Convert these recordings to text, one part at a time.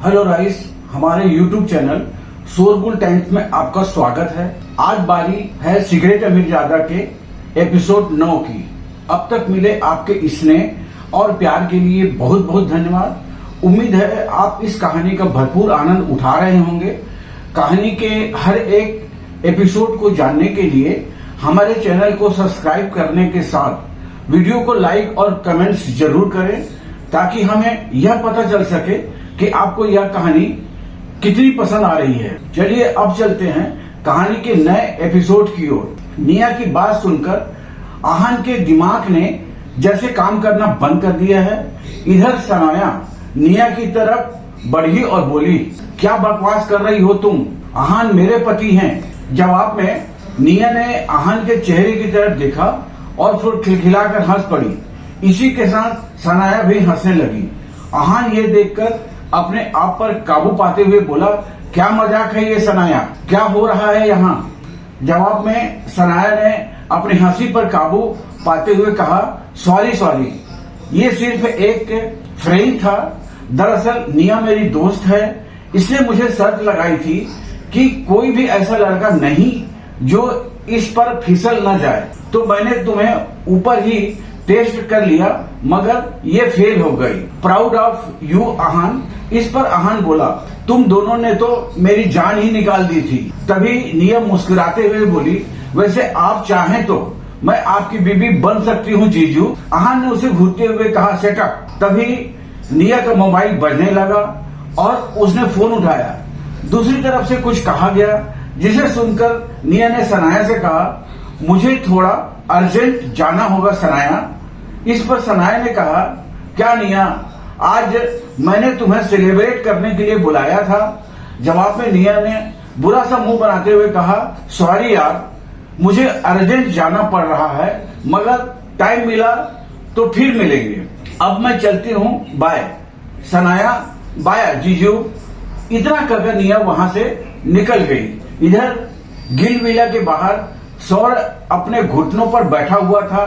Hello rice, हमारे YouTube channel शोरगुल times में आपका स्वागत है। आज बारी है सिगरेट अमीरजादा के एपिसोड 9 की। अब तक मिले आपके स्नेह और प्यार के लिए बहुत बहुत धन्यवाद। उम्मीद है आप इस कहानी का भरपूर आनंद उठा रहे होंगे। कहानी के हर एक एपिसोड को जानने के लिए हमारे चैनल को सब्सक्राइब करने के साथ वीडियो को लाइक और कमेंट्स जरूर करें, ताकि हमें यह पता चल सके कि आपको यह कहानी कितनी पसंद आ रही है। चलिए अब चलते हैं कहानी के नए एपिसोड की ओर। निया की बात सुनकर आहान के दिमाग ने जैसे काम करना बंद कर दिया है। इधर सनाया निया की तरफ बढ़ी और बोली, क्या बकवास कर रही हो तुम? आहान मेरे पति हैं। जवाब में निया ने आहान के चेहरे की तरफ देखा और फिर खिलखिलाकर हंस पड़ी। इसी के साथ सनाया भी हंसने लगी। आहान ये देखकर अपने आप पर काबू पाते हुए बोला, क्या मजाक है ये सनाया? क्या हो रहा है यहाँ? जवाब में सनाया ने अपनी हंसी पर काबू पाते हुए कहा, सॉरी, ये सिर्फ एक फ्रेंड था। दरअसल निया मेरी दोस्त है, इसने मुझे शर्त लगाई थी कि कोई भी ऐसा लड़का नहीं जो इस पर फिसल न जाए, तो मैंने तुम्हें ऊपर ही टेस्ट कर लिया, मगर ये फेल हो गई। Proud of you Aahan. इस पर आहान बोला, तुम दोनों ने तो मेरी जान ही निकाल दी थी। तभी निया मुस्कुराते हुए बोली, वैसे आप चाहें तो मैं आपकी बीबी बन सकती हूँ जीजू। आहान ने उसे घूरते हुए कहा, सेटअप। तभी निया का मोबाइल बजने लगा और उसने फोन उठाया। दूसरी तरफ से कुछ कहा गया, जिसे सुनकर निया ने सनाया से कहा, मुझे थोड़ा अर्जेंट जाना होगा सनाया। इस पर सनाया ने कहा, क्या निया, आज मैंने तुम्हें सेलिब्रेट करने के लिए बुलाया था। जवाब में निया ने बुरा सा मुंह बनाते हुए कहा, सॉरी यार, मुझे अर्जेंट जाना पड़ रहा है, मगर टाइम मिला तो फिर मिलेंगे। अब मैं चलती हूँ, बाय। सनाया, बाय जीजू। इतना कहकर निया वहां से निकल गई। इधर गिल विला के बाहर सौर्य अपने घुटनों पर बैठा हुआ था।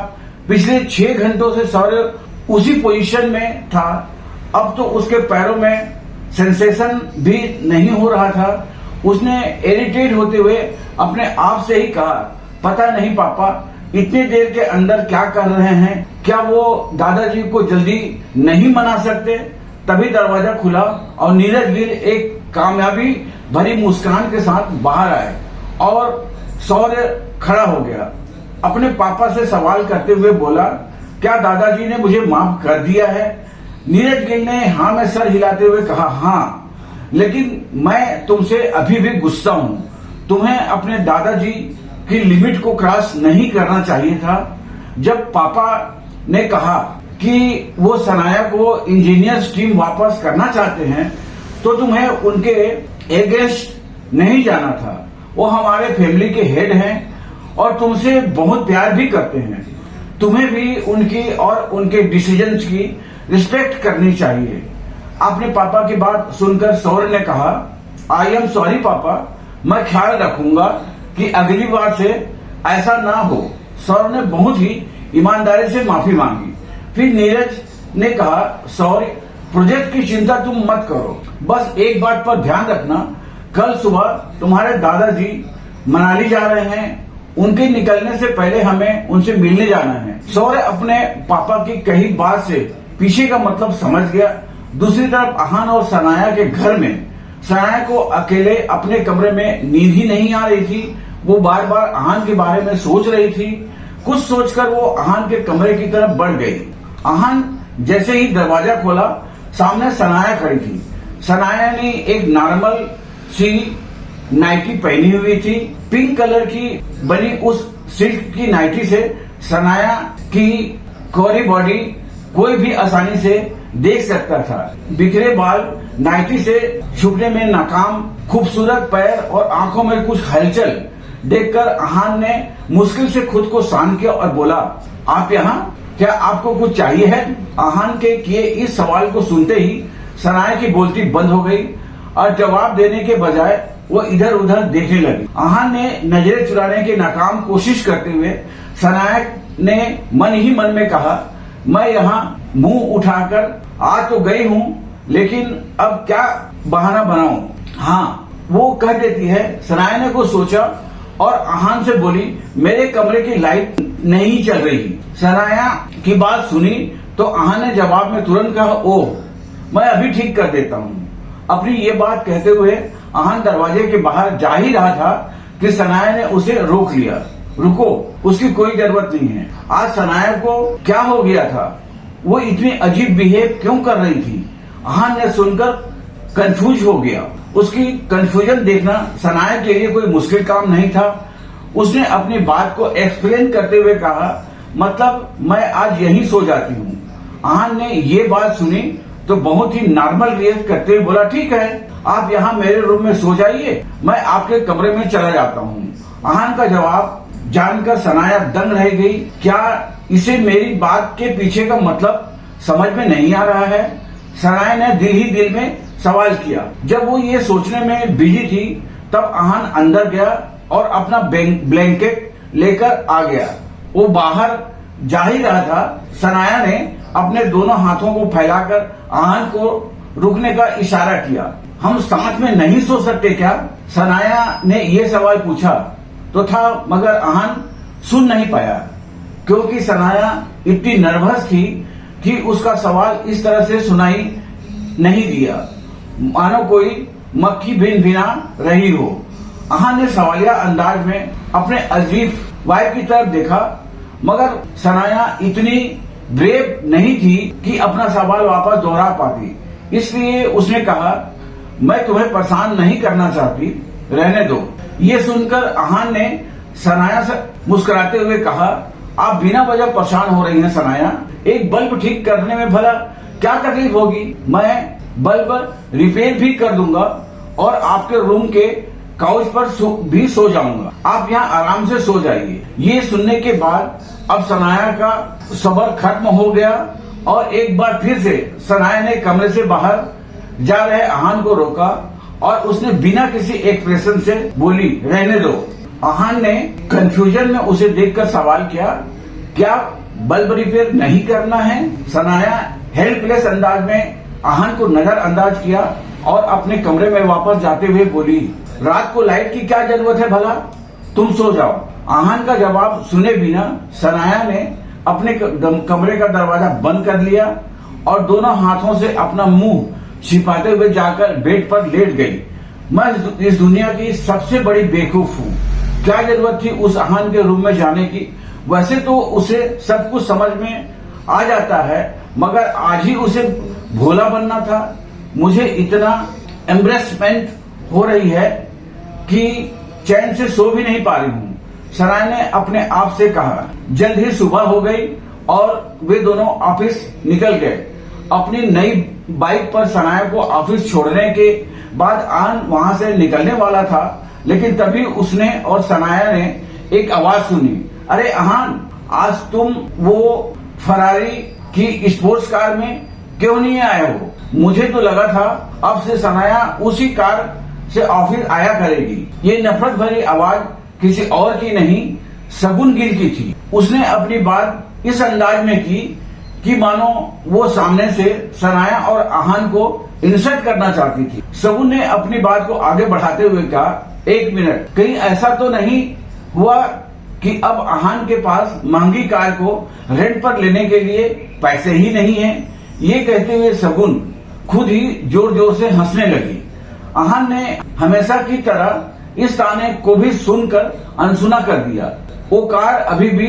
पिछले 6 घंटों से सौर्य उसी पोजीशन में था। अब तो उसके पैरों में सेंसेशन भी नहीं हो रहा था। उसने इरिटेट होते हुए अपने आप से ही कहा, पता नहीं पापा इतनी देर के अंदर क्या कर रहे हैं, क्या वो दादाजी को जल्दी नहीं मना सकते? तभी दरवाजा खुला और नीरज गिल एक कामयाबी भरी मुस्कान के साथ बाहर आए और सौर्य खड़ा हो गया। अपने पापा से सवाल करते हुए बोला, क्या दादाजी ने मुझे माफ कर दिया है? नीरज गिल ने हाँ में सर हिलाते हुए कहा, हाँ, लेकिन मैं तुमसे अभी भी गुस्सा हूँ। तुम्हें अपने दादाजी की लिमिट को क्रॉस नहीं करना चाहिए था। जब पापा ने कहा कि वो सनाया को इंजीनियर्स टीम वापस करना चाहते हैं, तो तुम्हें उनके अगेंस्ट नहीं जाना था। वो हमारे फैमिली के हेड हैं और तुमसे बहुत प्यार भी करते हैं। तुम्हें भी उनकी और उनके डिसीजंस की रिस्पेक्ट करनी चाहिए। अपने पापा की बात सुनकर सौर्य ने कहा, आई एम सॉरी पापा, मैं ख्याल रखूंगा कि अगली बार से ऐसा ना हो। सौर्य ने बहुत ही ईमानदारी से माफी मांगी। फिर नीरज ने कहा, सौर्य, प्रोजेक्ट की चिंता तुम मत करो, बस एक बात पर ध्यान रखना, कल सुबह तुम्हारे दादाजी मनाली जा रहे हैं। उनके निकलने से पहले हमें उनसे मिलने जाना है। सौर्य अपने पापा की कही बात से पीछे का मतलब समझ गया। दूसरी तरफ आहान और सनाया के घर में सनाया को अकेले अपने कमरे में नींद ही नहीं आ रही थी। वो बार बार आहान के बारे में सोच रही थी। कुछ सोचकर वो आहान के कमरे की तरफ बढ़ गई। आहान जैसे ही दरवाजा खोला, सामने सनाया खड़ी थी। सनाया ने एक नॉर्मल सी नाइटी पहनी हुई थी। पिंक कलर की बनी उस सिल्क की नाइटी से सनाया की कोरी बॉडी कोई भी आसानी से देख सकता था। बिखरे बाल, नाइटी से छुपने में नाकाम खूबसूरत पैर और आंखों में कुछ हलचल देखकर आहान ने मुश्किल से खुद को शांत किया और बोला, आप यहाँ? क्या आपको कुछ चाहिए है? आहान के किए इस सवाल को सुनते ही सनाया की बोलती बंद हो गई और जवाब देने के बजाय वो इधर उधर देखने लगी। आहान ने नजरें चुराने की नाकाम कोशिश करते हुए सनाया ने मन ही मन में कहा, मैं यहाँ मुंह उठाकर आ तो गई हूँ, लेकिन अब क्या बहाना बनाऊं। हाँ, वो कह देती है। सनाया ने कुछ सोचा और आहान से बोली, मेरे कमरे की लाइट नहीं चल रही। सनाया की बात सुनी तो आहान ने जवाब में तुरंत कहा, ओह, मैं अभी ठीक कर देता हूँ। अपनी ये बात कहते हुए आहान दरवाजे के बाहर जा ही रहा था कि सनाया ने उसे रोक लिया। रुको, उसकी कोई जरूरत नहीं है। आज सनाया को क्या हो गया था? वो इतनी अजीब बिहेव क्यों कर रही थी? आहान ने सुनकर कंफ्यूज हो गया। उसकी कंफ्यूजन देखना सनाया के लिए कोई मुश्किल काम नहीं था। उसने अपनी बात को एक्सप्लेन करते हुए कहा, मतलब मैं आज यहीं सो जाती हूँ। आहान ने ये बात सुनी तो बहुत ही नॉर्मल रिएक्ट करते हुए बोला, ठीक है, आप यहाँ मेरे रूम में सो जाइए, मैं आपके कमरे में चला जाता हूँ। आहान का जवाब जानकर सनाया दंग रह गई। क्या इसे मेरी बात के पीछे का मतलब समझ में नहीं आ रहा है? सनाया ने दिल ही दिल में सवाल किया। जब वो ये सोचने में बिजी थी तब आहान अंदर गया और अपना ब्लैंकेट लेकर आ गया। वो बाहर जा ही रहा था। सनाया ने अपने दोनों हाथों को फैलाकर आहान को रुकने का इशारा किया। हम साथ में नहीं सो सकते क्या? सनाया ने ये सवाल पूछा तो था, मगर आहान सुन नहीं पाया क्योंकि सनाया इतनी नर्वस थी कि उसका सवाल इस तरह से सुनाई नहीं दिया, मानो कोई मक्खी भिन भिना रही हो। आहान ने सवालिया अंदाज में अपने अजीब वाइफ की तरफ देखा, मगर सनाया इतनी ब्रेव नहीं थी कि अपना सवाल वापस दोहरा पाती। इसलिए उसने कहा, मैं तुम्हें परेशान नहीं करना चाहती, रहने दो। ये सुनकर आहान ने सनाया से मुस्कुराते हुए कहा, आप बिना वजह परेशान हो रही हैं सनाया, एक बल्ब ठीक करने में भला क्या तकलीफ होगी? मैं बल्ब रिपेयर भी कर दूंगा और आपके रूम के काउच पर भी सो जाऊंगा। आप यहाँ आराम से सो जाइए। ये सुनने के बाद अब सनाया का सब्र खत्म हो गया और एक बार फिर से सनाया ने कमरे से बाहर जा रहे आहान को रोका और उसने बिना किसी एक्सप्रेशन से बोली, रहने दो। आहान ने कंफ्यूजन में उसे देखकर सवाल किया, क्या बल्ब रिपेयर नहीं करना है? सनाया हेल्पलेस अंदाज में आहान को नजरअंदाज किया और अपने कमरे में वापस जाते हुए बोली, रात को लाइट की क्या जरूरत है भला, तुम सो जाओ। आहान का जवाब सुने बिना सनाया ने अपने कमरे का दरवाजा बंद कर लिया और दोनों हाथों से अपना मुंह छिपाते हुए जाकर बेड पर लेट गई। मैं इस दुनिया की सबसे बड़ी बेवकूफ हूँ। क्या जरूरत थी उस आहान के रूम में जाने की? वैसे तो उसे सब कुछ समझ में आ जाता है, मगर आज ही उसे भोला बनना था। मुझे इतना एम्ब्रेसमेंट हो रही है कि चैन से सो भी नहीं पा रही हूँ। सनाया ने अपने आप से कहा। जल्द ही सुबह हो गई और वे दोनों ऑफिस निकल गए। अपनी नई बाइक पर सनाया को ऑफिस छोड़ने के बाद आहान वहां से निकलने वाला था, लेकिन तभी उसने और सनाया ने एक आवाज सुनी, अरे आहान, आज तुम वो फरारी की स्पोर्ट्स कार में क्यों नहीं आए हो? मुझे तो लगा था अब से सनाया उसी कार से ऑफिस आया करेगी। ये नफरत भरी आवाज किसी और की नहीं, सगुन गिल की थी। उसने अपनी बात इस अंदाज में की कि मानो वो सामने से सनाया और आहान को इंसल्ट करना चाहती थी। सगुन ने अपनी बात को आगे बढ़ाते हुए कहा, एक मिनट, कहीं ऐसा तो नहीं हुआ कि अब आहान के पास महंगी कार को रेंट पर लेने के लिए पैसे ही नहीं है? ये कहते हुए सगुन खुद ही जोर जोर से हंसने लगी। आहान ने हमेशा की तरह इस ताने को भी सुनकर अनसुना कर दिया। वो कार अभी भी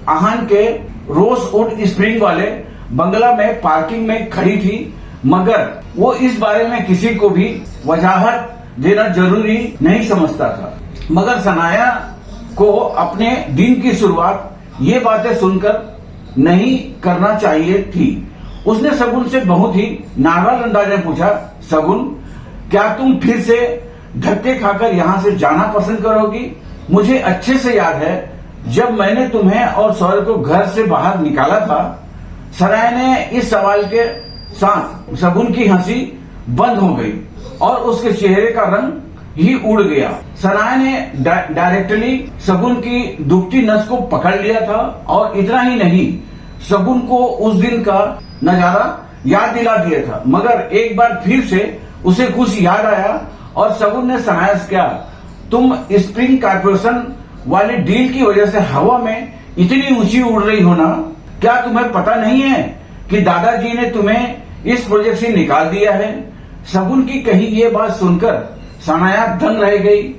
आहान के रोजवुड स्प्रिंग वाले बंगला में पार्किंग में खड़ी थी, मगर वो इस बारे में किसी को भी वजाहत देना जरूरी नहीं समझता था। मगर सनाया को अपने दिन की शुरुआत ये बातें सुनकर नहीं करना चाहिए थी। उसने सगुन से बहुत ही नॉर्मल अंदाज में पूछा, सगुन, क्या तुम फिर से धक्के खाकर यहाँ से जाना पसंद करोगी? मुझे अच्छे से याद है जब मैंने तुम्हें और सौरभ को घर से बाहर निकाला था। सनाया ने इस सवाल के साथ सगुन की हंसी बंद हो गई और उसके चेहरे का रंग ही उड़ गया। सनाया ने डायरेक्टली सगुन की दुखती नस को पकड़ लिया था और इतना ही नहीं, सगुन को उस दिन का नजारा याद दिला दिया था। मगर एक बार फिर से उसे कुछ याद आया और शगुन ने सनाया से क्या तुम स्प्रिंग कॉर्पोरेशन वाली डील की वजह से हवा में इतनी ऊंची उड़ रही हो ना, क्या तुम्हें पता नहीं है कि दादाजी ने तुम्हें इस प्रोजेक्ट से निकाल दिया है। शगुन की कही ये बात सुनकर सनाया दंग रह गई।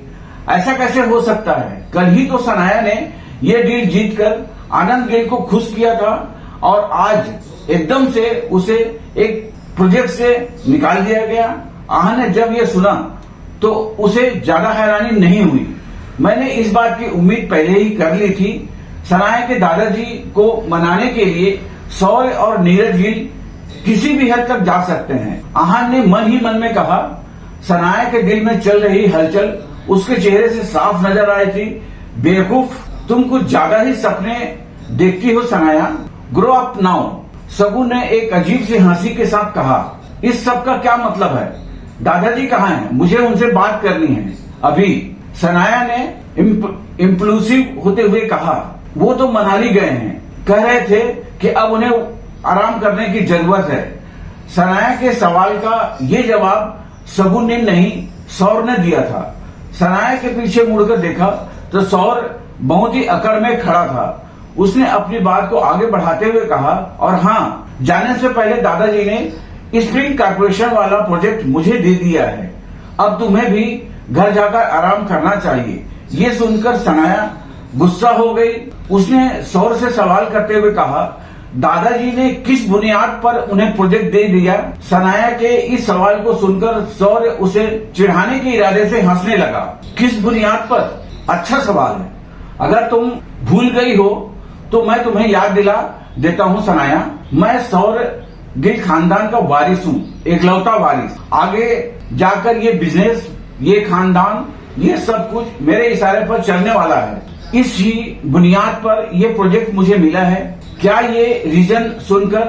ऐसा कैसे हो सकता है? कल ही तो सनाया ने ये डील जीतकर आनंद गिल को खुश किया था और आज एकदम से उसे एक प्रोजेक्ट से निकाल दिया गया। आहन ने जब ये सुना तो उसे ज्यादा हैरानी नहीं हुई। मैंने इस बात की उम्मीद पहले ही कर ली थी। सनाया के दादाजी को मनाने के लिए सौर्य और नीरज गिल किसी भी हद तक जा सकते हैं। आहन ने मन ही मन में कहा। सनाया के दिल में चल रही हलचल उसके चेहरे से साफ नजर आई थी। बेवकूफ, तुम कुछ ज्यादा ही सपने देखती हो सनाया। ग्रो अप नाउ, शगुन ने एक अजीब सी हंसी के साथ कहा। इस सब का क्या मतलब है? दादाजी कहाँ हैं? मुझे उनसे बात करनी है अभी। सनाया ने इम्पल्सिव होते हुए कहा। वो तो मनाली गए हैं, कह रहे थे कि अब उन्हें आराम करने की जरूरत है। सनाया के सवाल का ये जवाब शगुन ने नहीं, सौर ने दिया था। सनाया के पीछे मुड़कर देखा तो सौर बहुत ही अकड़ में खड़ा था। उसने अपनी बात को आगे बढ़ाते हुए कहा, और हाँ, जाने से पहले दादाजी ने स्प्रिंग कॉर्पोरेशन वाला प्रोजेक्ट मुझे दे दिया है। अब तुम्हें भी घर जाकर आराम करना चाहिए। ये सुनकर सनाया गुस्सा हो गई। उसने सौर से सवाल करते हुए कहा, दादाजी ने किस बुनियाद पर उन्हें प्रोजेक्ट दे दिया? सनाया के इस सवाल को सुनकर सौर उसे चिढ़ाने के इरादे से हंसने लगा। किस बुनियाद पर? अच्छा सवाल है। अगर तुम भूल गई हो तो मैं तुम्हें याद दिला देता हूँ सनाया। मैं सौर गिल खानदान का वारिस हूँ, इकलौता वारिस। आगे जाकर ये बिजनेस, ये खानदान, ये सब कुछ मेरे इशारे पर चलने वाला है। इस ही बुनियाद पर ये प्रोजेक्ट मुझे मिला है। क्या ये रीजन सुनकर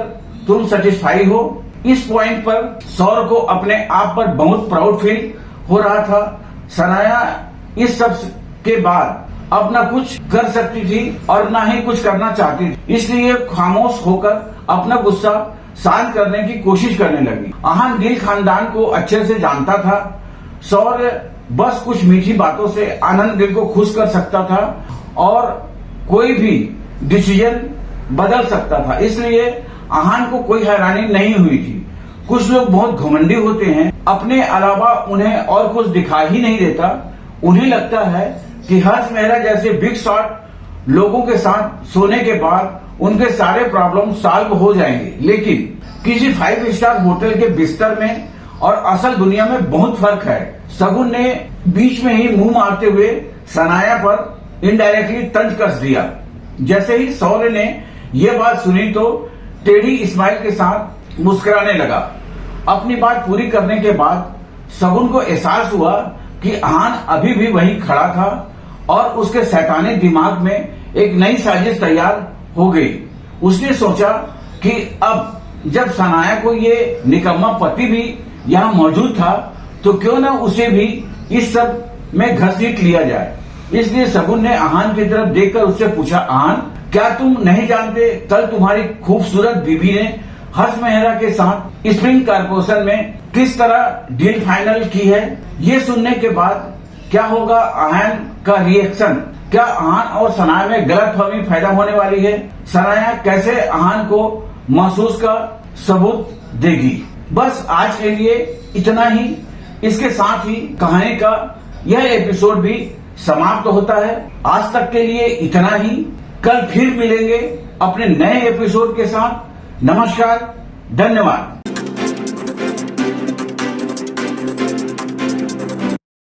तुम सेटिस्फाई हो? इस पॉइंट पर सौर को अपने आप पर बहुत प्राउड फील हो रहा था। सनाया इस सब के बाद अब ना कुछ कर सकती थी और ना ही कुछ करना चाहती थी, इसलिए खामोश होकर अपना गुस्सा शांत करने की कोशिश करने लगी। आहन गिल खानदान को अच्छे से जानता था। सौर बस कुछ मीठी बातों से आनंद गिल को खुश कर सकता था और कोई भी डिसीजन बदल सकता था, इसलिए आहन को कोई हैरानी नहीं हुई थी। कुछ लोग बहुत घमंडी होते हैं, अपने अलावा उन्हें और कुछ दिखाई ही नहीं देता। उन्हें लगता है कि हर्ष मेहरा जैसे बिग शॉट लोगों के साथ सोने के बाद उनके सारे प्रॉब्लम सॉल्व हो जाएंगे, लेकिन किसी 5 स्टार होटल के बिस्तर में और असल दुनिया में बहुत फर्क है। शगुन ने बीच में ही मुंह मारते हुए सनाया पर इनडायरेक्टली तंज कस दिया। जैसे ही सौर्य ने यह बात सुनी तो टेढ़ी स्माइल के साथ मुस्कुराने लगा। अपनी बात पूरी करने के बाद शगुन को एहसास हुआ कि आहन अभी भी वहीं खड़ा था और उसके शैतानी दिमाग में एक नई साजिश तैयार हो गई। उसने सोचा कि अब जब सनाया को ये निकम्मा पति भी यहाँ मौजूद था तो क्यों न उसे भी इस सब में घसीट लिया जाए। इसलिए शगुन ने आहन की तरफ देखकर उससे पूछा, आहन, क्या तुम नहीं जानते कल तुम्हारी खूबसूरत बीबी ने हर्ष मेहरा के साथ स्प्रिंग कॉर्पोरेशन में किस तरह डील फाइनल की है? ये सुनने के बाद क्या होगा आहन का रिएक्शन? क्या आहन और सनाया में गलतफहमी पैदा होने वाली है? सनाया कैसे आहन को महसूस का सबूत देगी? बस आज के लिए इतना ही। इसके साथ ही कहानी का यह एपिसोड भी समाप्त होता है। आज तक के लिए इतना ही। कल फिर मिलेंगे अपने नए एपिसोड के साथ। नमस्कार, धन्यवाद।